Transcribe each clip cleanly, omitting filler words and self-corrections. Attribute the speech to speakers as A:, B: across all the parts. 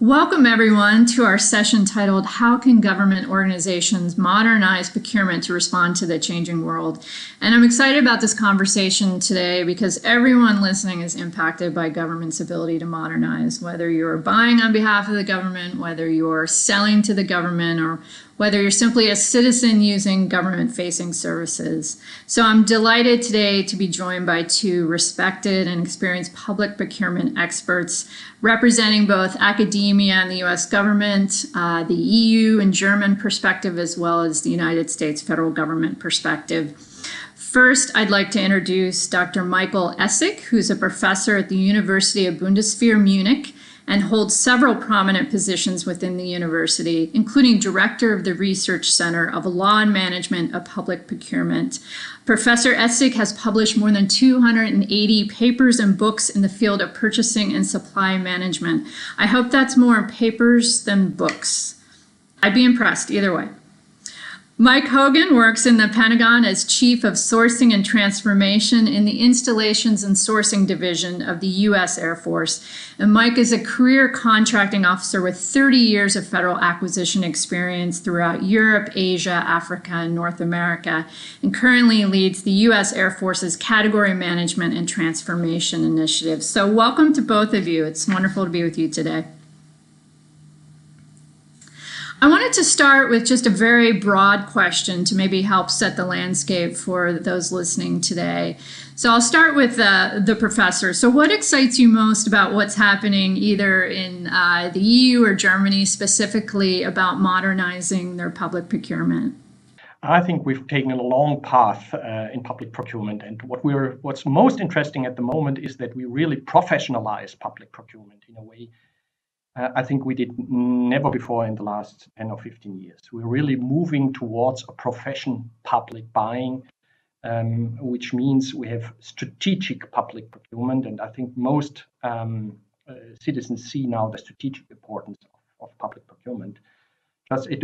A: Welcome, everyone, to our session titled, How Can Government Organizations Modernize Procurement to Respond to the Changing World? And I'm excited about this conversation today because everyone listening is impacted by government's ability to modernize, whether you're buying on behalf of the government, whether you're selling to the government, or whether you're simply a citizen using government-facing services. So I'm delighted today to be joined by two respected and experienced public procurement experts representing both academia and the US government, the EU and German perspective, as well as the United States federal government perspective. First, I'd like to introduce Dr. Michael Essig, who's a professor at the University of Bundeswehr Munich and holds several prominent positions within the university, including director of the Research Center of Law and Management of Public Procurement. Professor Essig has published more than 280 papers and books in the field of purchasing and supply management. I hope that's more papers than books. I'd be impressed either way. Mike Hogan works in the Pentagon as Chief of Sourcing and Transformation in the Installations and Sourcing Division of the U.S. Air Force. And Mike is a career contracting officer with 30 years of federal acquisition experience throughout Europe, Asia, Africa, and North America, and currently leads the U.S. Air Force's Category Management and Transformation Initiative. So welcome to both of you. It's wonderful to be with you today. I wanted to start with just a very broad question to maybe help set the landscape for those listening today. So I'll start with the professor. So what excites you most about what's happening either in the EU or Germany specifically about modernizing their public procurement?
B: I think we've taken a long path in public procurement, and what's most interesting at the moment is that we really professionalize public procurement in a way I think we did never before in the last 10 or 15 years. We're really moving towards a profession public buying, which means we have strategic public procurement. And I think most citizens see now the strategic importance of public procurement. Just if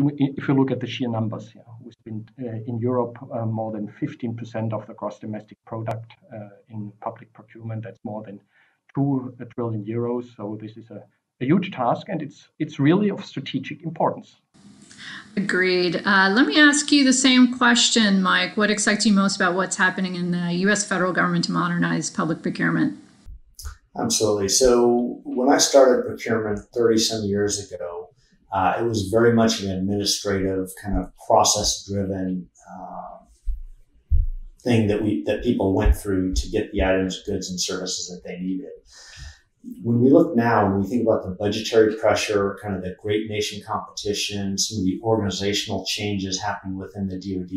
B: you look at the sheer numbers, we spend in Europe more than 15% of the gross domestic product in public procurement. That's more than 2 trillion euros. So this is a huge task, and it's really of strategic importance.
A: Agreed. Let me ask you the same question, Mike. What excites you most about what's happening in the U.S. federal government to modernize public procurement?
C: Absolutely. So when I started procurement 30-some years ago, it was very much an administrative kind of process-driven thing that people went through to get the items, goods, and services that they needed. When we look now, when we think about the budgetary pressure, kind of the great nation competition, some of the organizational changes happening within the DoD,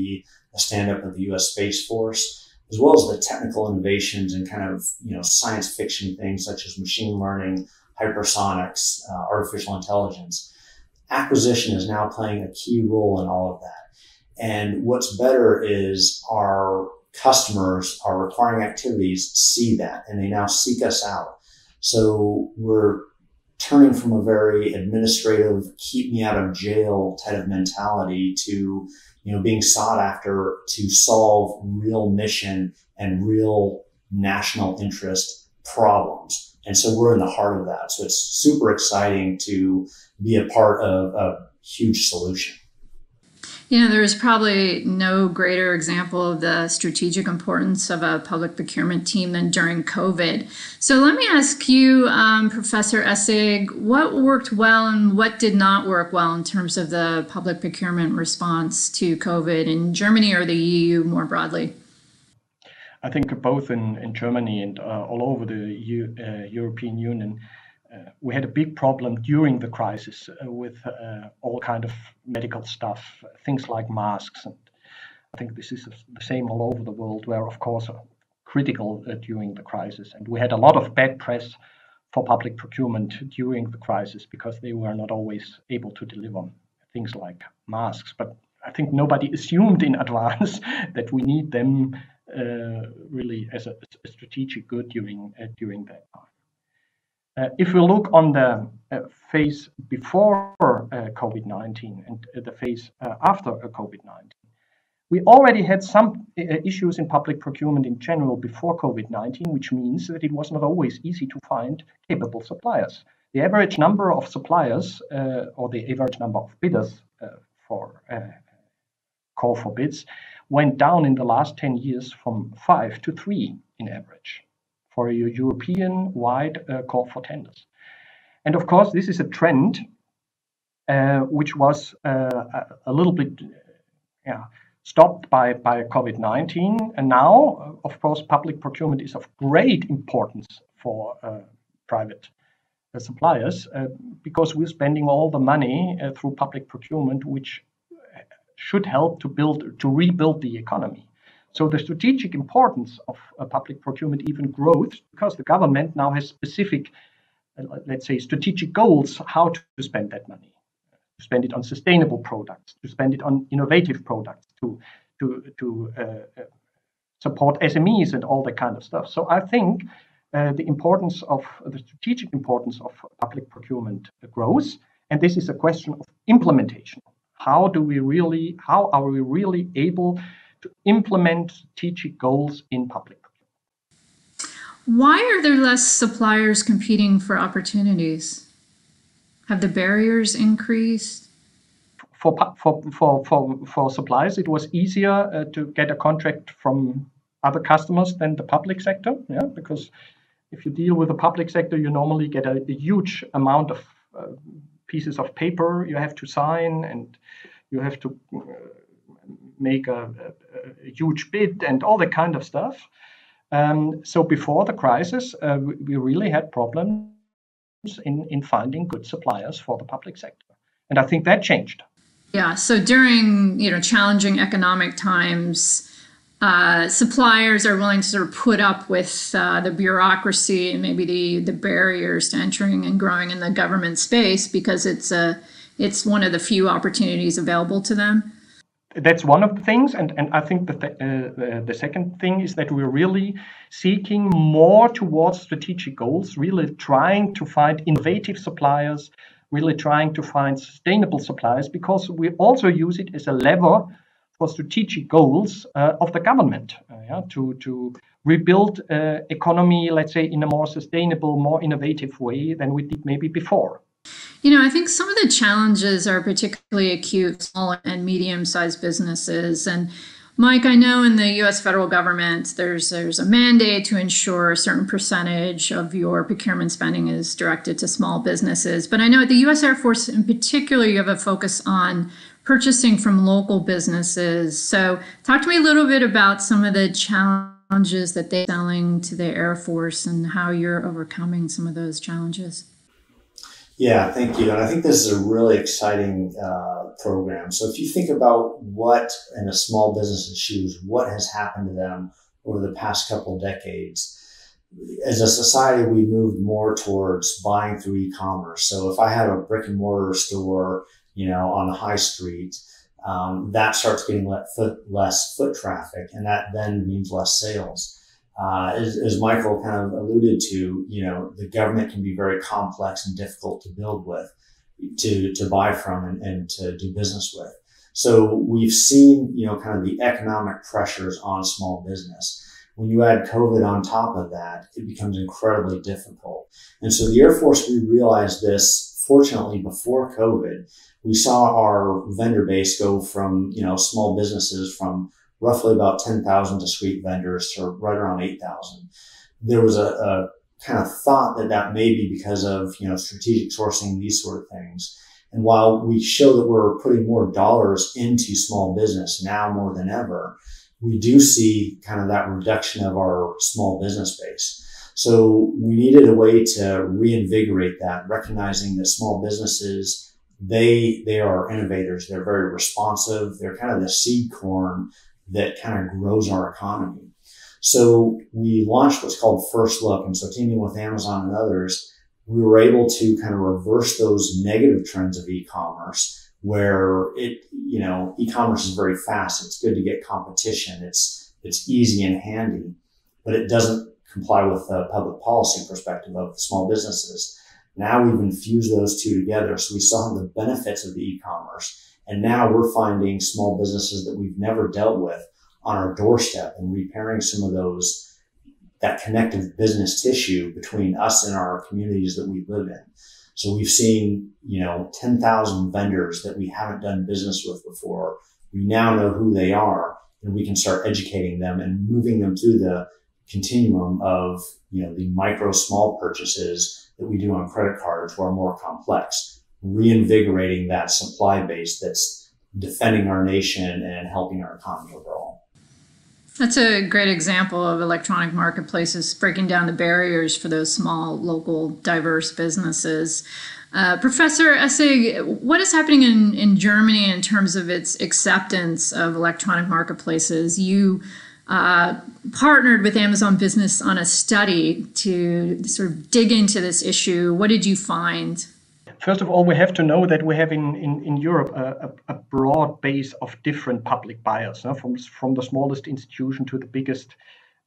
C: the stand-up of the U.S. Space Force, as well as the technical innovations and kind of, science fiction things such as machine learning, hypersonics, artificial intelligence, acquisition is now playing a key role in all of that. And what's better is our customers, our requiring activities see that, and they now seek us out. So we're turning from a very administrative, keep me out of jail type of mentality to, being sought after to solve real mission and real national interest problems. And so we're in the heart of that. So it's super exciting to be a part of a huge solution.
A: There's probably no greater example of the strategic importance of a public procurement team than during COVID. So let me ask you, Professor Essig, what worked well and what did not work well in terms of the public procurement response to COVID in Germany or the EU more broadly?
B: I think both in Germany and all over the European Union, we had a big problem during the crisis with all kind of medical stuff, things like masks. And I think this is the same all over the world, where, of course, critical during the crisis. And we had a lot of bad press for public procurement during the crisis because they were not always able to deliver things like masks. But I think nobody assumed in advance that we need them really as a strategic good during that time. If we look on the phase before COVID-19 and the phase after COVID-19, we already had some issues in public procurement in general before COVID-19, which means that it was not always easy to find capable suppliers. the average number of suppliers or the average number of bidders for call for bids went down in the last 10 years from 5 to 3 in average for a European-wide call for tenders. And of course, this is a trend which was a little bit stopped by COVID-19. And now, of course, public procurement is of great importance for private suppliers because we're spending all the money through public procurement, which should help to rebuild the economy. So the strategic importance of public procurement even grows because the government now has specific, let's say, strategic goals how to spend that money. To spend it on sustainable products, to spend it on innovative products, to support SMEs and all that kind of stuff. So I think the strategic importance of public procurement grows, and this is a question of implementation. How are we really able to implement strategic goals in public procurement?
A: Why are there less suppliers competing for opportunities? Have the barriers increased?
B: For suppliers, it was easier to get a contract from other customers than the public sector, because if you deal with the public sector, you normally get a huge amount of pieces of paper you have to sign, and you have to make a huge bid and all that kind of stuff. So before the crisis, we really had problems in finding good suppliers for the public sector. And I think that changed.
A: Yeah, so during challenging economic times, suppliers are willing to sort of put up with the bureaucracy and maybe the barriers to entering and growing in the government space because it's one of the few opportunities available to them.
B: That's one of the things, and I think that the second thing is that we're really seeking more towards strategic goals, really trying to find innovative suppliers, really trying to find sustainable suppliers, because we also use it as a lever for strategic goals of the government to rebuild economy, let's say, in a more sustainable, more innovative way than we did maybe before.
A: I think some of the challenges are particularly acute, small and medium-sized businesses. And Mike, I know in the U.S. federal government, there's a mandate to ensure a certain percentage of your procurement spending is directed to small businesses. But I know at the U.S. Air Force in particular, you have a focus on purchasing from local businesses. So talk to me a little bit about some of the challenges that they're selling to the Air Force and how you're overcoming some of those challenges.
C: Yeah, thank you. And I think this is a really exciting program. So if you think about what in a small business's shoes, what has happened to them over the past couple of decades, as a society, we moved more towards buying through e-commerce. So if I have a brick and mortar store, on the high street, that starts getting less foot traffic, and that then means less sales. As Michael kind of alluded to, the government can be very complex and difficult to build with, to buy from and to do business with. So we've seen, kind of the economic pressures on small business. When you add COVID on top of that, it becomes incredibly difficult. And so the Air Force, we realized this, fortunately, before COVID. We saw our vendor base go from, small businesses from roughly about 10,000 discrete vendors to right around 8,000. There was a kind of thought that may be because of, strategic sourcing, these sort of things. And while we show that we're putting more dollars into small business now more than ever, we do see kind of that reduction of our small business base. So we needed a way to reinvigorate that, recognizing that small businesses, they are innovators. They're very responsive. They're kind of the seed corn that kind of grows our economy. So we launched what's called First Look. And so teaming with Amazon and others, we were able to kind of reverse those negative trends of e-commerce where e-commerce is very fast. It's good to get competition. It's easy and handy, but it doesn't comply with the public policy perspective of small businesses. Now we've infused those two together. So we saw the benefits of the e-commerce. And now we're finding small businesses that we've never dealt with on our doorstep and repairing some of that connective business tissue between us and our communities that we live in. So we've seen, 10,000 vendors that we haven't done business with before. We now know who they are, and we can start educating them and moving them through the continuum of, the micro small purchases that we do on credit cards, who are more complex, reinvigorating that supply base that's defending our nation and helping our economy overall.
A: That's a great example of electronic marketplaces breaking down the barriers for those small, local, diverse businesses. Professor Essig, what is happening in Germany in terms of its acceptance of electronic marketplaces? You partnered with Amazon Business on a study to sort of dig into this issue. What did you find?
B: First of all, we have to know that we have in Europe a broad base of different public buyers, from the smallest institution to the biggest.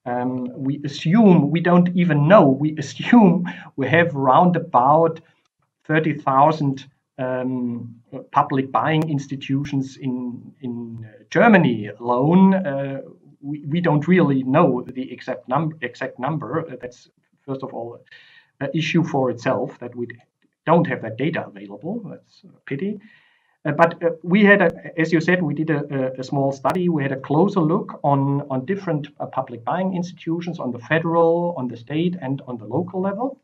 B: We assume, we don't even know, we assume we have round about 30,000 public buying institutions in Germany alone. We don't really know the exact number. That's, first of all, an issue for itself, that we don't have that data available. That's a pity. But we had, as you said, we did a small study. We had a closer look on different public buying institutions, on the federal, on the state, and on the local level,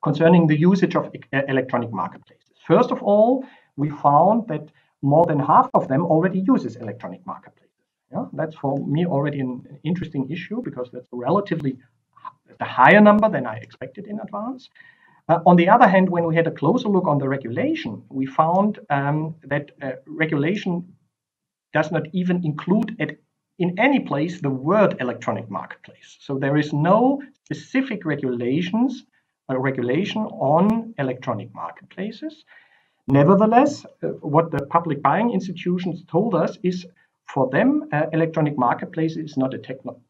B: concerning the usage of electronic marketplaces. First of all, we found that more than half of them already uses electronic marketplaces. Yeah, that's for me already an interesting issue, because that's relatively a higher number than I expected in advance. On the other hand, when we had a closer look on the regulation, we found that regulation does not even include in any place the word electronic marketplace. So there is no specific regulation on electronic marketplaces. Nevertheless, what the public buying institutions told us is, for them, electronic marketplace is not a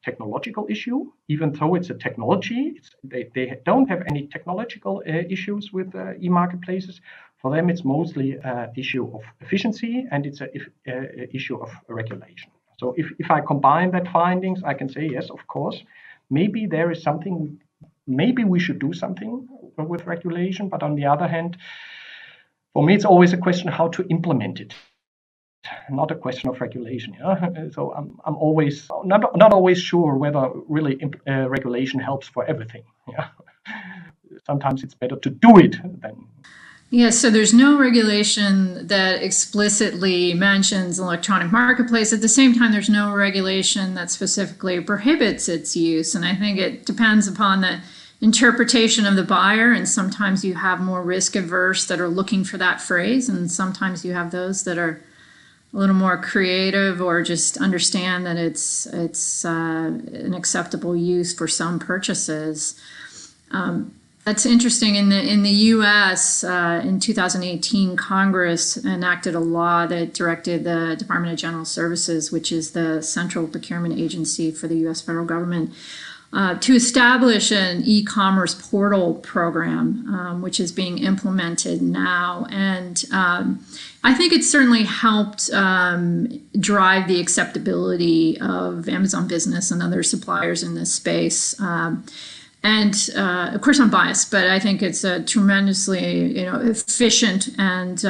B: technological issue, even though it's a technology. They don't have any technological issues with e-marketplaces. For them, it's mostly an issue of efficiency, and it's an issue of regulation. So if I combine that findings, I can say, yes, of course, maybe there is something, maybe we should do something with regulation. But on the other hand, for me, it's always a question how to implement it, not a question of regulation. So I'm always not always sure whether really regulation helps for everything. Sometimes it's better to do it than.
A: Yes, so there's no regulation that explicitly mentions electronic marketplace. At the same time, there's no regulation that specifically prohibits its use. And I think it depends upon the interpretation of the buyer. And sometimes you have more risk averse that are looking for that phrase. And sometimes you have those that are a little more creative, or just understand that it's an acceptable use for some purchases. That's interesting. In the U.S., in 2018, Congress enacted a law that directed the Department of General Services, which is the central procurement agency for the U.S. federal government, to establish an e-commerce portal program, which is being implemented now. And I think it's certainly helped drive the acceptability of Amazon Business and other suppliers in this space. And of course, I'm biased, but I think it's a tremendously efficient and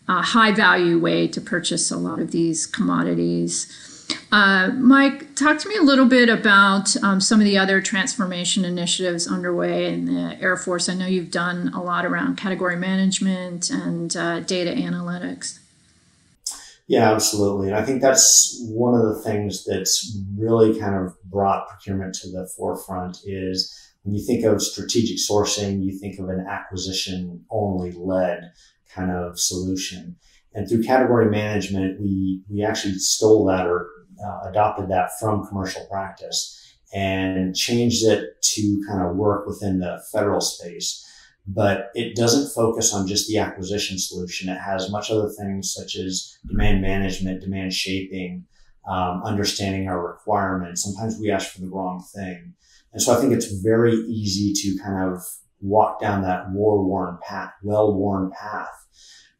A: high value way to purchase a lot of these commodities. Mike, talk to me a little bit about some of the other transformation initiatives underway in the Air Force. I know you've done a lot around category management and data analytics.
C: Yeah, absolutely. And I think that's one of the things that's really kind of brought procurement to the forefront is when you think of strategic sourcing, you think of an acquisition only led kind of solution. And through category management, we actually stole that or adopted that from commercial practice and changed it to kind of work within the federal space. But it doesn't focus on just the acquisition solution. It has much other things such as demand management, demand shaping, understanding our requirements. Sometimes we ask for the wrong thing. And so I think it's very easy to kind of walk down that well-worn path.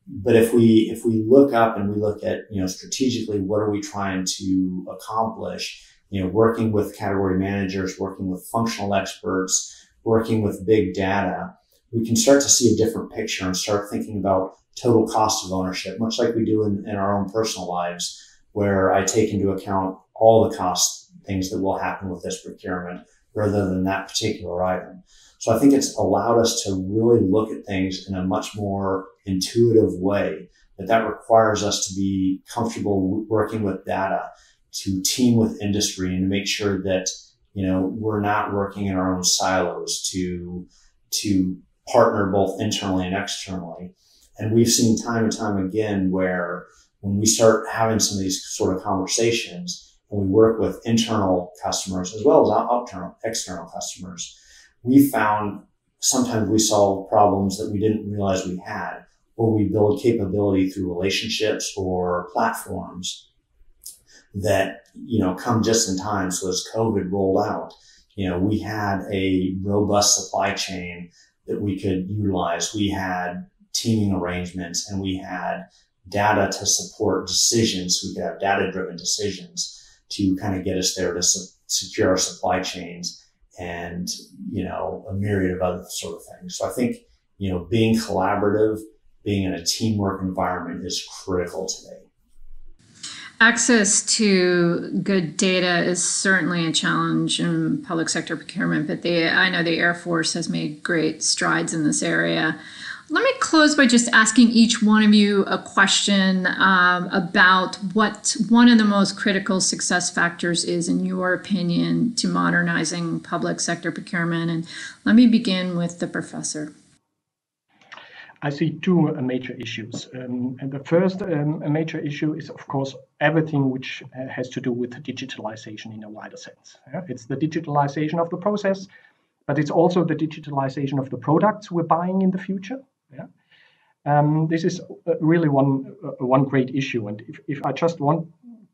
C: But if we look up and we look at, strategically, what are we trying to accomplish? Working with category managers, working with functional experts, working with big data, we can start to see a different picture and start thinking about total cost of ownership, much like we do in our own personal lives, where I take into account all the cost things that will happen with this procurement rather than that particular item. So I think it's allowed us to really look at things in a much more intuitive way, that requires us to be comfortable working with data, to team with industry, and to make sure that, we're not working in our own silos, to partner both internally and externally. And we've seen time and time again where when we start having some of these sort of conversations and we work with internal customers as well as external customers, we found sometimes we solve problems that we didn't realize we had, or we build capability through relationships or platforms that, come just in time. So as COVID rolled out, we had a robust supply chain that we could utilize. We had teaming arrangements, and we had data to support decisions. So we could have data-driven decisions to kind of get us there to secure our supply chains and, a myriad of other sort of things. So I think, being collaborative, being in a teamwork environment is critical today.
A: Access to good data is certainly a challenge in public sector procurement, but I know the Air Force has made great strides in this area. Let me close by just asking each one of you a question about what one of the most critical success factors is, in your opinion, to modernizing public sector procurement. And let me begin with the professor.
B: I see two major issues. And the first major issue is, of course, everything which has to do with digitalization in a wider sense. It's the digitalization of the process, but it's also the digitalization of the products we're buying in the future. This is really one great issue. And if I just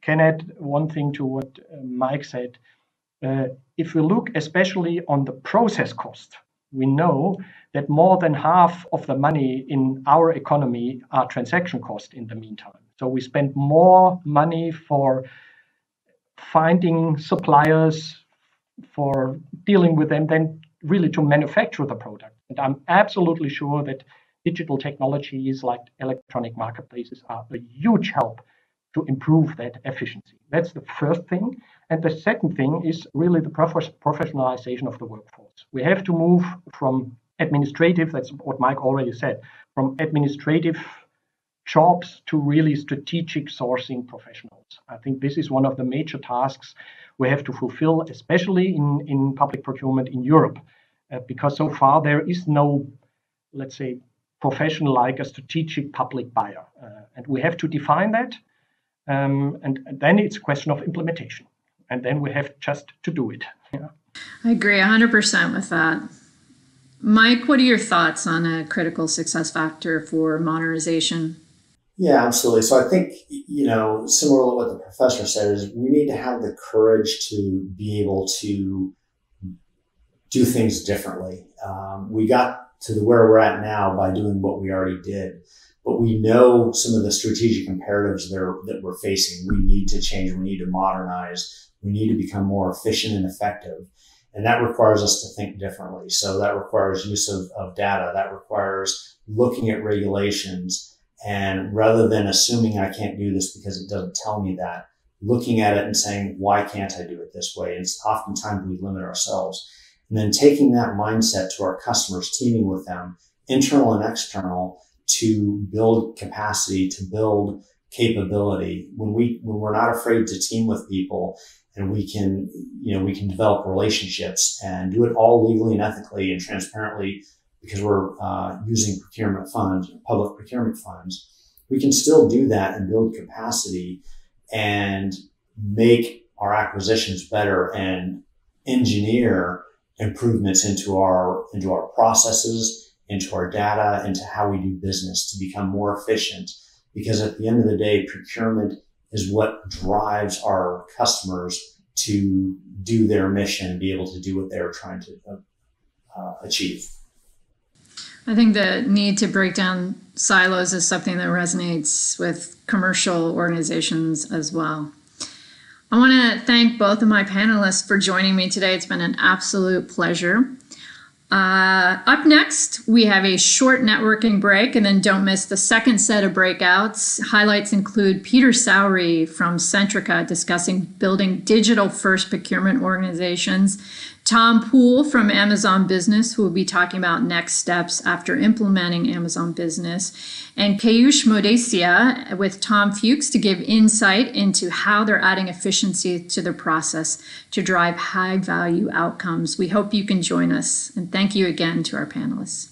B: can add one thing to what Mike said, if we look especially on the process cost, we know that more than half of the money in our economy are transaction costs in the meantime. So we spend more money for finding suppliers, for dealing with them, than really to manufacture the product. And I'm absolutely sure that digital technologies like electronic marketplaces are a huge help to improve that efficiency. That's the first thing. And the second thing is really the professionalization of the workforce. We have to move from administrative, that's what Mike already said, from administrative jobs to really strategic sourcing professionals. I think this is one of the major tasks we have to fulfill, especially in public procurement in Europe, because so far there is no, let's say, profession like a strategic public buyer. And we have to define that. And then it's a question of implementation. And then we have just to do it.
A: I agree 100% with that. Mike, what are your thoughts on a critical success factor for modernization?
C: Yeah, absolutely. So I think, similar to what the professor said, is we need to have the courage to be able to do things differently. We got to where we're at now by doing what we already did. But we know some of the strategic imperatives that we're facing. We need to change. We need to modernize. We need to become more efficient and effective. And that requires us to think differently. So that requires use of data. That requires looking at regulations. And rather than assuming I can't do this because it doesn't tell me that, looking at it and saying, why can't I do it this way? And it's oftentimes we limit ourselves. And then taking that mindset to our customers, teaming with them, internal and external, to build capacity, to build capability. When we're not afraid to team with people, and we can develop relationships and do it all legally and ethically and transparently, because we're using procurement funds, public procurement funds, we can still do that and build capacity and make our acquisitions better and engineer improvements into our processes, into our data, into how we do business to become more efficient. Because at the end of the day, procurement is what drives our customers to do their mission and be able to do what they're trying to achieve.
A: I think the need to break down silos is something that resonates with commercial organizations as well. I want to thank both of my panelists for joining me today. It's been an absolute pleasure. Up next, we have a short networking break, and then don't miss the second set of breakouts. Highlights include Peter Sowry from Centrica discussing building digital-first procurement organizations, Tom Poole from Amazon Business, who will be talking about next steps after implementing Amazon Business, and Kayush Modesia with Tom Fuchs to give insight into how they're adding efficiency to the process to drive high-value outcomes. We hope you can join us, and thank you again to our panelists.